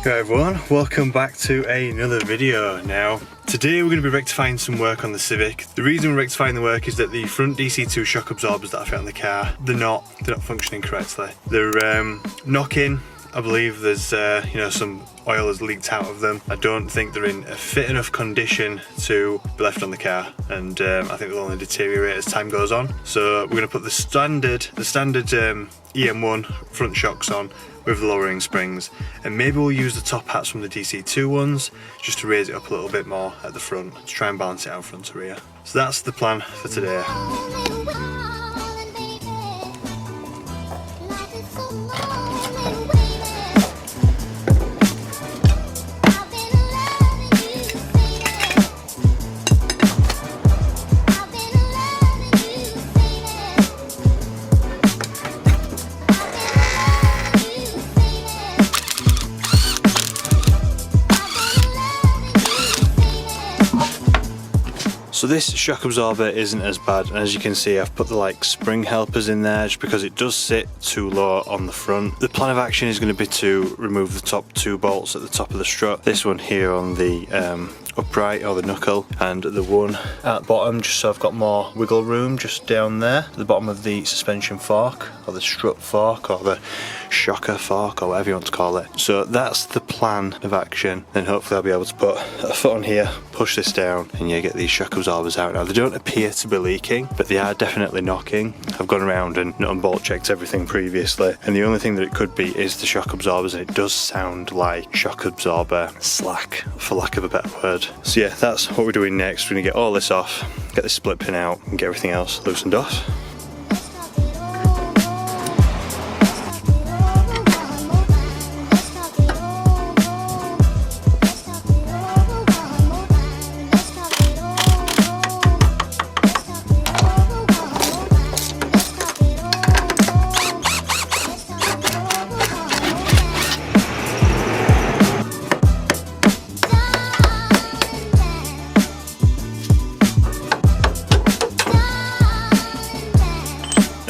Hey everyone, welcome back to another video. Now, today we're going to be rectifying some work on the Civic. The reason we're rectifying the work is that the front DC2 shock absorbers that I fit on the car, they're not functioning correctly. They're knocking. I believe there's some oil has leaked out of them. I don't think they're in a fit enough condition to be left on the car, and I think they'll only deteriorate as time goes on. So we're going to put the standard EM1 front shocks on with the lowering springs, and maybe we'll use the top hats from the DC2 ones just to raise it up a little bit more at the front to try and balance it out front to rear. So that's the plan for today. So this shock absorber isn't as bad, and as you can see I've put the spring helpers in there just because it does sit too low on the front. The plan of action is going to be to remove the top two bolts at the top of the strut, this one here on the upright or the knuckle, and the one at the bottom, just so I've got more wiggle room just down there at the bottom of the suspension fork, or the strut fork, or the shocker fork, or whatever you want to call it. So that's the plan of action. Then hopefully I'll be able to put a foot on here, push this down, and get these shock absorbers out. Now they don't appear to be leaking, but they are definitely knocking. I've gone around and nut and bolt checked everything previously, and the only thing that it could be is the shock absorbers, and it does sound like shock absorber slack, for lack of a better word. So yeah, that's what we're doing next. We're gonna get all this off, get this split pin out, and get everything else loosened off.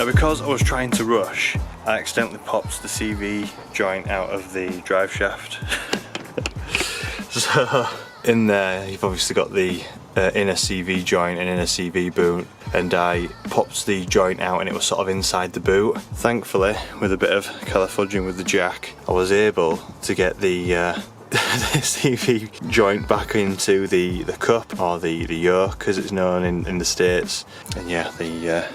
Because I was trying to rush, I accidentally popped the CV joint out of the drive shaft. So in there you've obviously got the inner CV joint and inner CV boot, and I popped the joint out and it was sort of inside the boot. Thankfully, with a bit of colour fudging with the jack, I was able to get the CV joint back into the Coupe, or the yoke as it's known in the States, and yeah, the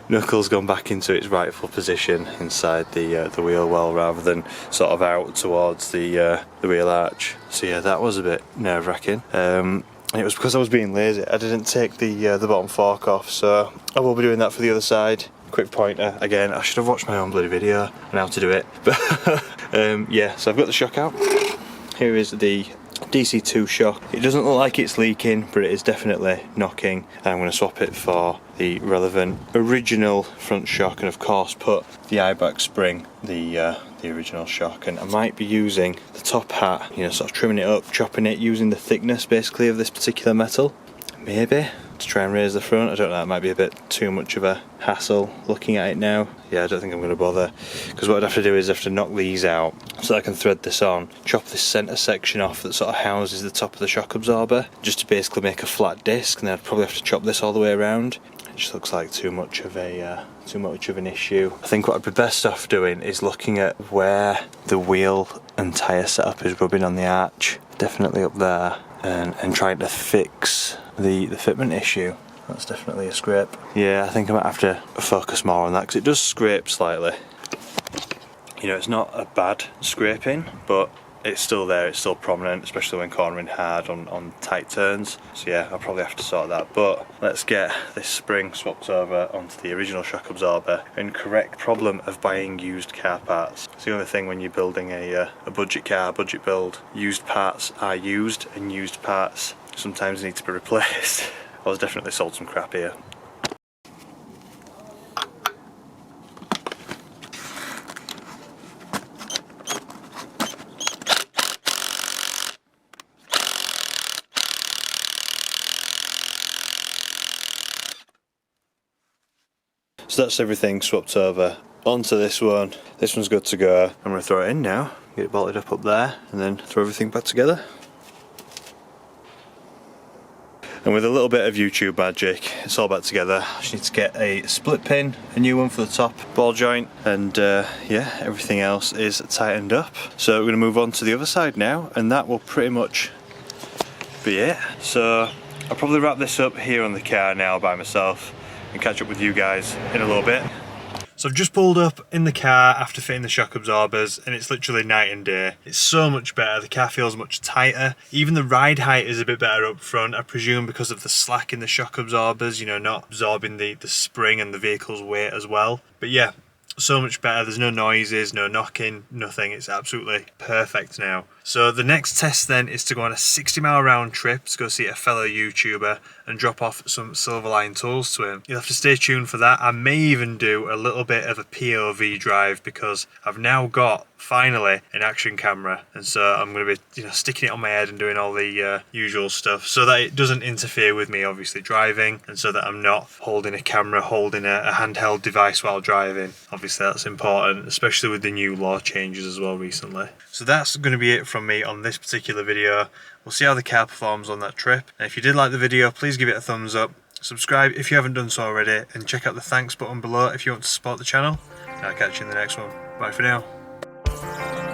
knuckle's gone back into its rightful position inside the wheel well, rather than sort of out towards the wheel arch. So yeah, that was a bit nerve-wracking. And it was because I was being lazy. I didn't take the bottom fork off, so I will be doing that for the other side. Quick pointer, again, I should have watched my own bloody video on how to do it, but yeah, so I've got the shock out. Here is the DC2 shock. It doesn't look like it's leaking, but it is definitely knocking. I'm going to swap it for the relevant original front shock, and of course put the eye back spring, the original shock, and I might be using the top hat, sort of trimming it up, chopping it, using the thickness basically of this particular metal, maybe to try and raise the front. I don't know, it might be a bit too much of a hassle looking at it now. Yeah, I don't think I'm going to bother, because what I'd have to do is I have to knock these out so I can thread this on, chop this centre section off that sort of houses the top of the shock absorber, just to basically make a flat disc, and then I'd probably have to chop this all the way around. It just looks like too much of an issue. I think what I'd be best off doing is looking at where the wheel and tyre setup is rubbing on the arch, definitely up there, and trying to fix the fitment issue. That's definitely a scrape. Yeah, I think I might have to focus more on that, because it does scrape slightly. It's not a bad scraping, but it's still there, it's still prominent, especially when cornering hard on tight turns. So yeah, I'll probably have to sort that, but let's get this spring swapped over onto the original shock absorber and correct the problem of buying used car parts. It's the only thing when you're building a budget car, budget build. Used parts are used, and used parts sometimes need to be replaced. I was definitely sold some crap here. So that's everything swapped over onto this one. This one's good to go. I'm going to throw it in now get it bolted up there, and then throw everything back together. And with a little bit of YouTube magic, it's all back together. I just need to get a split pin, a new one for the top ball joint, and yeah, everything else is tightened up. So we're going to move on to the other side now, and that will pretty much be it. So I'll probably wrap this up here on the car now by myself and catch up with you guys in a little bit. So I've just pulled up in the car after fitting the shock absorbers, and it's literally night and day. It's so much better, the car feels much tighter. Even the ride height is a bit better up front, I presume because of the slack in the shock absorbers, you know, not absorbing the spring and the vehicle's weight as well. But yeah, so much better. There's no noises, no knocking, nothing. It's absolutely perfect now. So the next test then is to go on a 60-mile round trip to go see a fellow YouTuber and drop off some Silverline tools to him. You'll have to stay tuned for that. I may even do a little bit of a POV drive because I've now got, finally, an action camera, and so I'm going to be, you know, sticking it on my head and doing all the usual stuff so that it doesn't interfere with me obviously driving, and so that I'm not holding a camera, holding a handheld device while driving. Obviously that's important, especially with the new law changes as well recently. So that's going to be it from me on this particular video. We'll see how the car performs on that trip. And if you did like the video, please give it a thumbs up, subscribe if you haven't done so already, and check out the thanks button below if you want to support the channel. And I'll catch you in the next one. Bye for now.